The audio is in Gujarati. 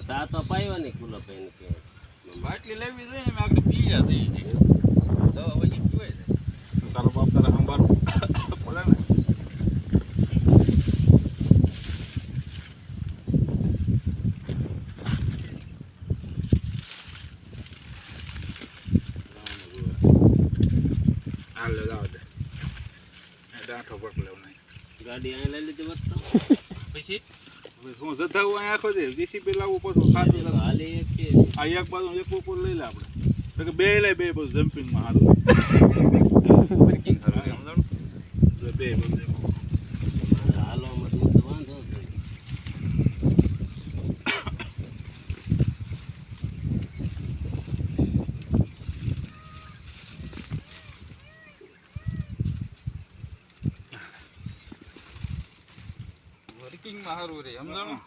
ચા તો પાયો ને કુલો પૈને કે બાટલી લેવી જોઈએ ને આપણે પી ગયા થઈ છે દવા પછી પીવાય છે તારો બાપ તારા સંભાળો બોલે ને હાલ જાવ દે ડાઠો પટ લેવ નહીં ગાડી અહીં લઈ લીધી વસ્તુ પછી હું જતા હું અહીંયા આખો દે જીસીબી લાવવું પડતું ખાતું હાલી એક કે આ એક બાજુ એક ઉપર લઈ લે આપણે તો કે બે લઈ બે બધું જમ્પિંગમાં હારું પાર્કિંગ સારું છે સમજાણું બે બધું હાલો મતલબ તો વાંધો જ નહીં. વર્કિંગમાં સારું રે સમજાણું